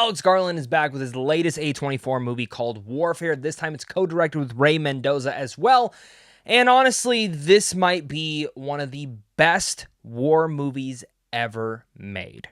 Alex Garland is back with his latest A24 movie called Warfare. This time it's co-directed with Mendoza as well. And honestly, this might be one of the best war movies ever made.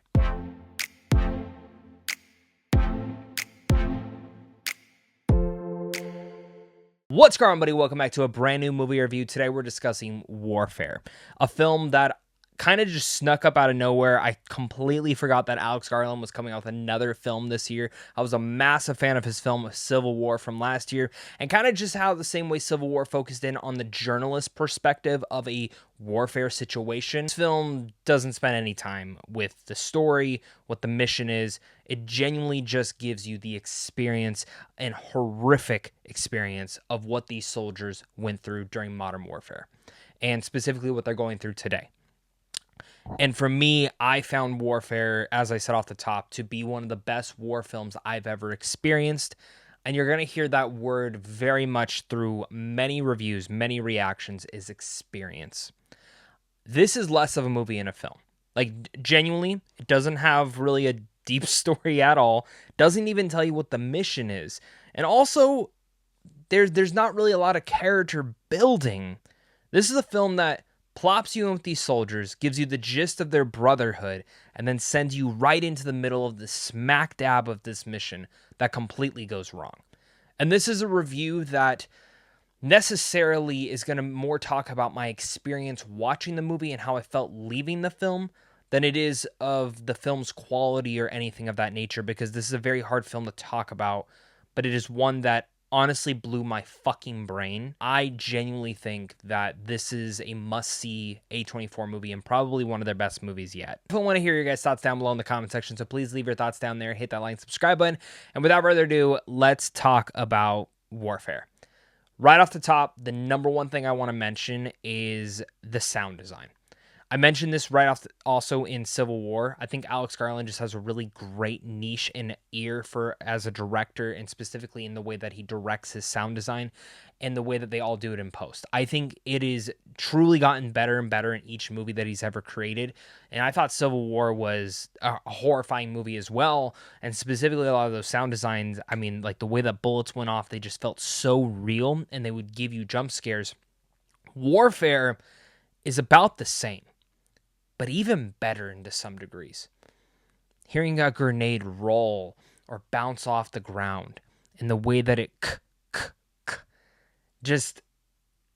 What's going on, buddy? Welcome back to a brand new movie review. Today we're discussing Warfare, a film that kind of just snuck up out of nowhere. I completely forgot that Alex Garland was coming out with another film this year. I was a massive fan of his film Civil War from last year, and kind of just how the same way Civil War focused in on the journalist perspective of a warfare situation. This film doesn't spend any time with the story, what the mission is. It genuinely just gives you the experience and horrific experience of what these soldiers went through during modern warfare, and specifically what they're going through today. And for me, I found Warfare, as I said off the top, to be one of the best war films I've ever experienced. And you're going to hear that word very much through many reviews, many reactions, is experience. This is less of a movie and a film. Like, genuinely, it doesn't have really a deep story at all. Doesn't even tell you what the mission is. And also, there's not really a lot of character building. This is a film that plops you in with these soldiers, gives you the gist of their brotherhood, and then sends you right into the middle of the smack dab of this mission that completely goes wrong. And this is a review that necessarily is going to more talk about my experience watching the movie and how I felt leaving the film than it is of the film's quality or anything of that nature, because this is a very hard film to talk about, but it is one that honestly blew my fucking brain. I genuinely think that this is a must-see A24 movie and probably one of their best movies yet. I want to hear your guys' thoughts down below in the comment section, so please leave your thoughts down there, hit that like and subscribe button, and without further ado, let's talk about Warfare. Right off the top, the number one thing I want to mention is the sound design. I mentioned this right off also in Civil War. I think Alex Garland just has a really great niche and ear for as a director, and specifically in the way that he directs his sound design and the way that they all do it in post. I think it is truly gotten better and better in each movie that he's ever created. And I thought Civil War was a horrifying movie as well. And specifically a lot of those sound designs, I mean, like the way that bullets went off, they just felt so real and they would give you jump scares. Warfare is about the same, but even better into some degrees. Hearing a grenade roll or bounce off the ground and the way that it just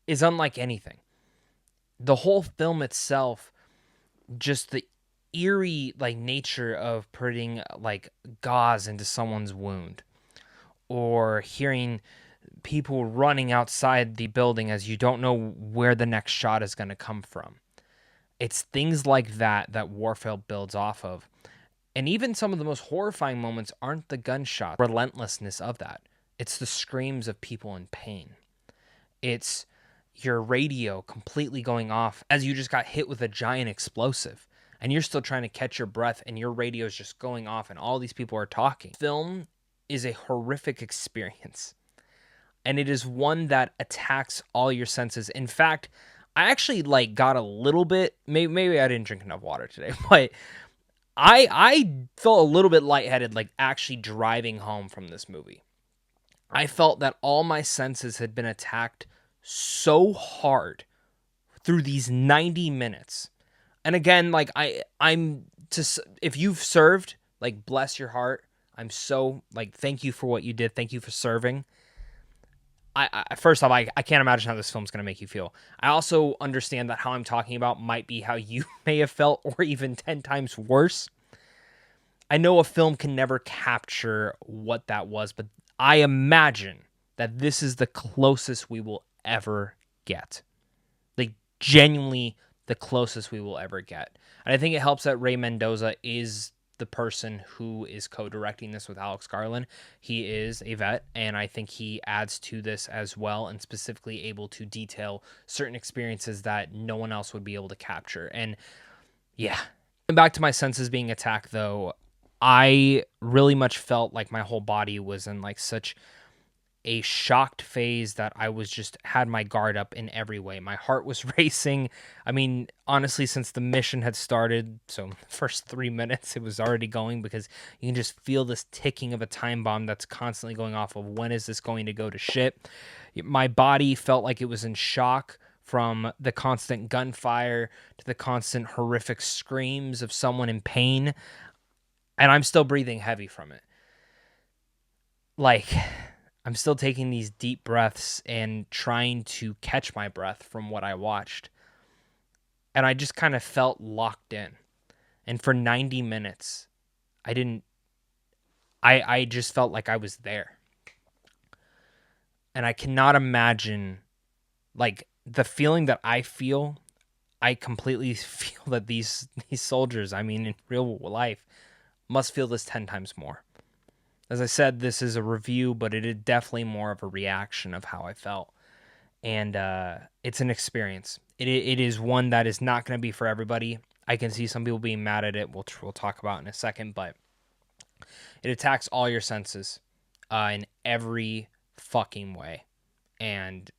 is unlike anything. The whole film itself, just the eerie nature of putting gauze into someone's wound, or hearing people running outside the building as you don't know where the next shot is going to come from. It's things like that Warfare builds off of. And even some of the most horrifying moments aren't the gunshot relentlessness of that. It's the screams of people in pain. It's your radio completely going off as you just got hit with a giant explosive. And you're still trying to catch your breath and your radio is just going off and all these people are talking. Film is a horrific experience. And it is one that attacks all your senses. In fact, I actually got a little bit, maybe I didn't drink enough water today, but I felt a little bit lightheaded actually driving home from this movie. I felt that all my senses had been attacked so hard through these 90 minutes. And again, if you've served, bless your heart. I'm so thank you for what you did. Thank you for serving. First off, I can't imagine how this film's going to make you feel. I also understand that how I'm talking about might be how you may have felt, or even 10 times worse. I know a film can never capture what that was, but I imagine that this is the closest we will ever get. Genuinely the closest we will ever get. And I think it helps that Mendoza is the person who is co-directing this with Alex Garland. He is a vet, and I think he adds to this as well, and specifically able to detail certain experiences that no one else would be able to capture. And yeah, back to my senses being attacked though, I really much felt like my whole body was in such a shocked phase that I was just had my guard up in every way. My heart was racing. I mean, honestly, since the mission had started, so the first 3 minutes, it was already going, because you can just feel this ticking of a time bomb that's constantly going off of when is this going to go to shit. My body felt like it was in shock from the constant gunfire to the constant horrific screams of someone in pain. And I'm still breathing heavy from it. Like, I'm still taking these deep breaths and trying to catch my breath from what I watched. And I just kind of felt locked in. And for 90 minutes, I just felt like I was there. And I cannot imagine, like, the feeling that I feel. I completely feel that these soldiers, I mean, in real life, must feel this 10 times more. As I said, this is a review, but it is definitely more of a reaction of how I felt. And it's an experience. It is one that is not going to be for everybody. I can see some people being mad at it. We'll talk about in a second, but it attacks all your senses in every fucking way. And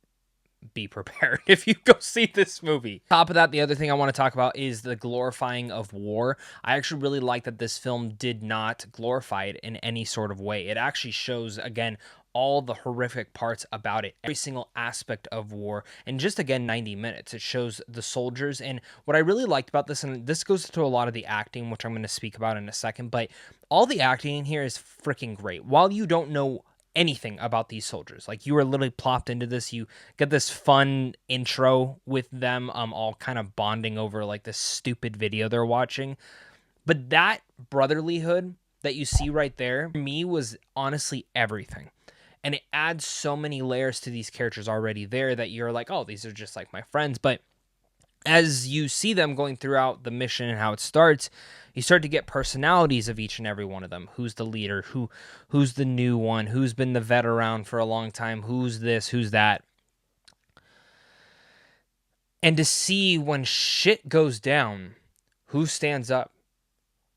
be prepared if you go see this movie. Top of that, the other thing I want to talk about is the glorifying of war. I actually really like that this film did not glorify it in any sort of way. It actually shows, again, all the horrific parts about it, every single aspect of war, and just, again, 90 minutes. It shows the soldiers, and what I really liked about this, and this goes to a lot of the acting, which I'm going to speak about in a second, but all the acting in here is freaking great. While you don't know anything about these soldiers, like, you are literally plopped into this, you get this fun intro with them all kind of bonding over like this stupid video they're watching, but that brotherlyhood that you see right there, for me, was honestly everything. And it adds so many layers to these characters already there that you're like, oh, these are just like my friends. But as you see them going throughout the mission and how it starts, you start to get personalities of each and every one of them. Who's the leader? Who's the new one? Who's been the vet around for a long time? Who's this? Who's that? And to see when shit goes down, who stands up?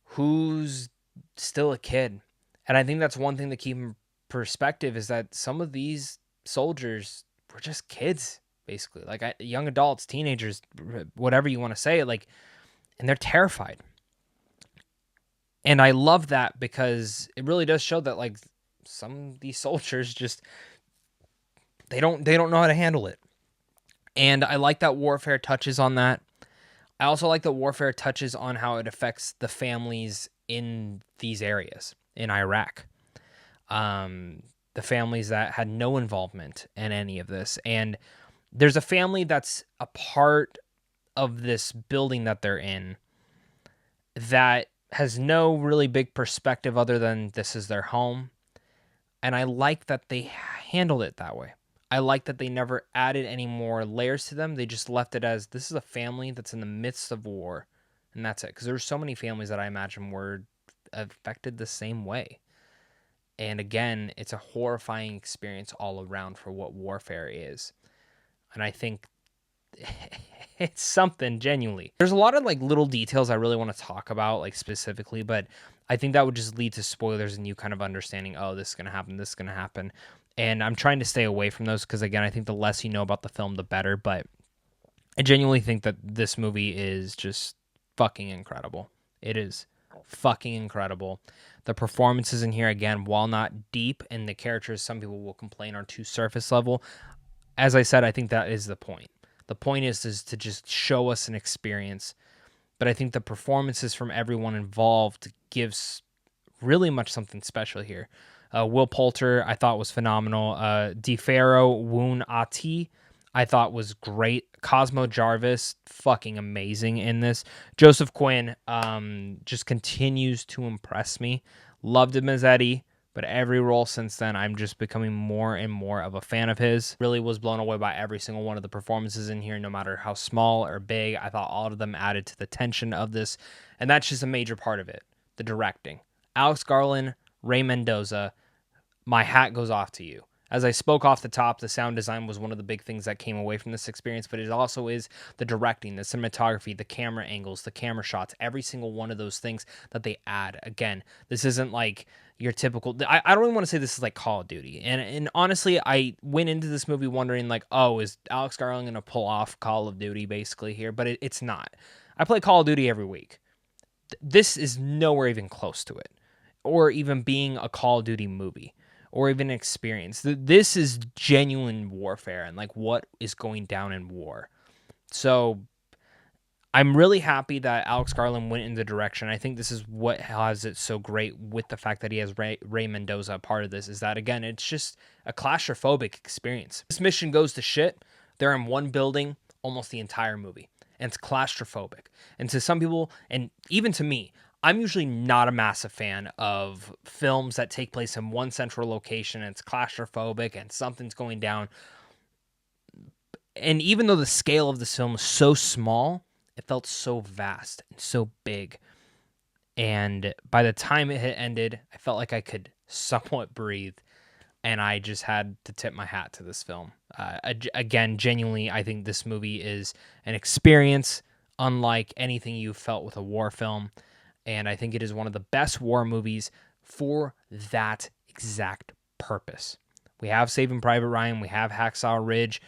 Who's still a kid? And I think that's one thing to keep in perspective, is that some of these soldiers were just kids, basically. Like, young adults, teenagers, whatever you want to say, like, and they're terrified. And I love that, because it really does show that, like, some of these soldiers just, they don't know how to handle it. And I like that warfare touches on that. I also like that warfare touches on how it affects the families in these areas in Iraq. The families that had no involvement in any of this. And there's a family that's a part of this building that they're in that has no really big perspective other than this is their home. And I like that they handled it that way. I like that they never added any more layers to them. They just left it as, this is a family that's in the midst of war. And that's it. Because there's so many families that I imagine were affected the same way. And again, it's a horrifying experience all around for what warfare is. And I think it's something, genuinely. There's a lot of like little details I really want to talk about, like, specifically, but I think that would just lead to spoilers and you kind of understanding, oh, this is going to happen, this is going to happen. And I'm trying to stay away from those, because, again, I think the less you know about the film, the better. But I genuinely think that this movie is just fucking incredible. It is fucking incredible. The performances in here, again, while not deep, and the characters, some people will complain, are too surface level. As I said, I think that is the point. The point is to just show us an experience. But I think the performances from everyone involved gives really much something special here. Will Poulter, I thought, was phenomenal. D'Pharaoh Woon-A-Tai, I thought, was great. Cosmo Jarvis, fucking amazing in this. Joseph Quinn just continues to impress me. Loved him as Eddie, but every role since then, I'm just becoming more and more of a fan of his. Really was blown away by every single one of the performances in here, no matter how small or big. I thought all of them added to the tension of this, and that's just a major part of it, the directing. Alex Garland, Ray Mendoza, my hat goes off to you. As I spoke off the top, the sound design was one of the big things that came away from this experience, but it also is the directing, the cinematography, the camera angles, the camera shots, every single one of those things that they add. Again, this isn't like your typical. I don't even want to say this is like Call of Duty, and honestly, I went into this movie wondering like, oh, is Alex Garland gonna pull off Call of Duty basically here? But it's not. I play Call of Duty every week. This is nowhere even close to it, or even being a Call of Duty movie, or even an experience. This is genuine warfare and like what is going down in war. So I'm really happy that Alex Garland went in the direction. I think this is what has it so great with the fact that he has Ray Mendoza a part of this, is that, again, it's just a claustrophobic experience. This mission goes to shit. They're in one building almost the entire movie, and it's claustrophobic. And to some people, and even to me, I'm usually not a massive fan of films that take place in one central location and it's claustrophobic and something's going down. And even though the scale of this film is so small, it felt so vast and so big. And by the time it had ended, I felt like I could somewhat breathe. And I just had to tip my hat to this film. Again, genuinely, I think this movie is an experience unlike anything you've felt with a war film. And I think it is one of the best war movies for that exact purpose. We have Saving Private Ryan. We have Hacksaw Ridge.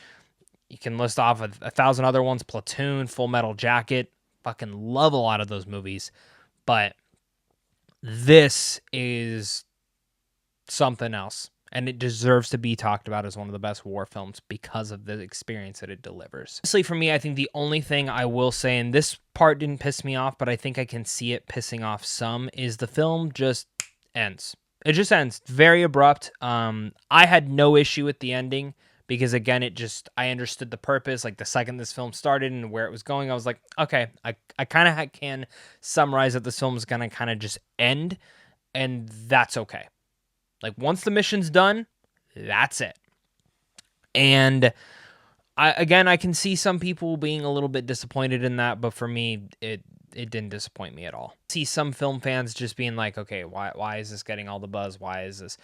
You can list off a thousand other ones. Platoon, Full Metal Jacket. Fucking love a lot of those movies. But this is something else. And it deserves to be talked about as one of the best war films because of the experience that it delivers. Honestly, for me, I think the only thing I will say, and this part didn't piss me off, but I think I can see it pissing off some, is the film just ends. It just ends. Very abrupt. I had no issue with the ending because, again, I understood the purpose. Like, the second this film started and where it was going, I was like, okay, I kind of can summarize that this film is going to kind of just end, and that's okay. Like, once the mission's done, that's it. And I can see some people being a little bit disappointed in that, but for me, it didn't disappoint me at all. I see some film fans just being like, okay, why is this getting all the buzz? Why is this?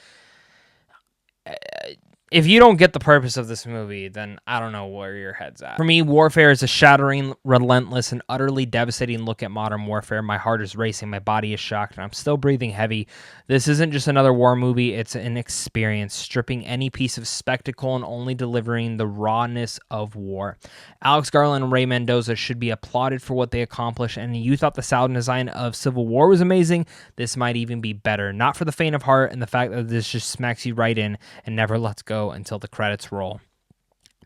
If you don't get the purpose of this movie, then I don't know where your head's at. For me, Warfare is a shattering, relentless, and utterly devastating look at modern warfare. My heart is racing, my body is shocked, and I'm still breathing heavy. This isn't just another war movie, it's an experience, stripping any piece of spectacle and only delivering the rawness of war. Alex Garland and Ray Mendoza should be applauded for what they accomplished, and you thought the sound design of Civil War was amazing, this might even be better. Not for the faint of heart, and the fact that this just smacks you right in and never lets go until the credits roll.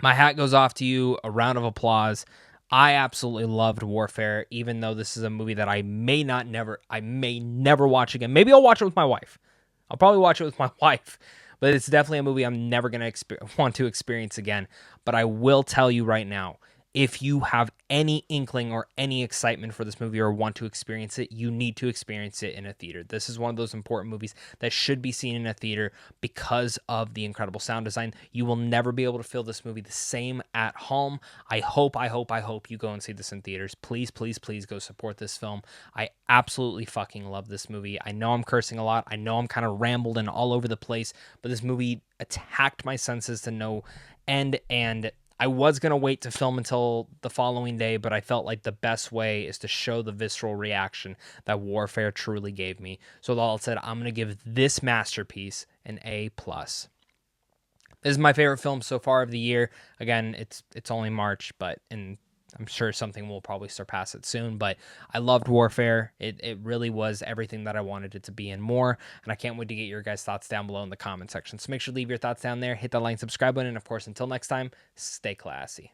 My hat goes off to you. A round of applause. I absolutely loved Warfare, even though this is a movie that I may never watch again. Maybe I'll watch it with my wife. I'll probably watch it with my wife, but it's definitely a movie I'm never going to want to experience again. But I will tell you right now, if you have any inkling or any excitement for this movie or want to experience it, you need to experience it in a theater. This is one of those important movies that should be seen in a theater because of the incredible sound design. You will never be able to feel this movie the same at home. I hope you go and see this in theaters. Please, please, please go support this film. I absolutely fucking love this movie. I know I'm cursing a lot. I know I'm kind of rambled and all over the place, but this movie attacked my senses to no end, and I was going to wait to film until the following day, but I felt like the best way is to show the visceral reaction that Warfare truly gave me. So with all said, I'm going to give this masterpiece an A+. This is my favorite film so far of the year. Again, it's only March, but I'm sure something will probably surpass it soon, but I loved Warfare. It really was everything that I wanted it to be and more, and I can't wait to get your guys' thoughts down below in the comment section. So make sure to leave your thoughts down there, hit that like and subscribe button, and of course, until next time, stay classy.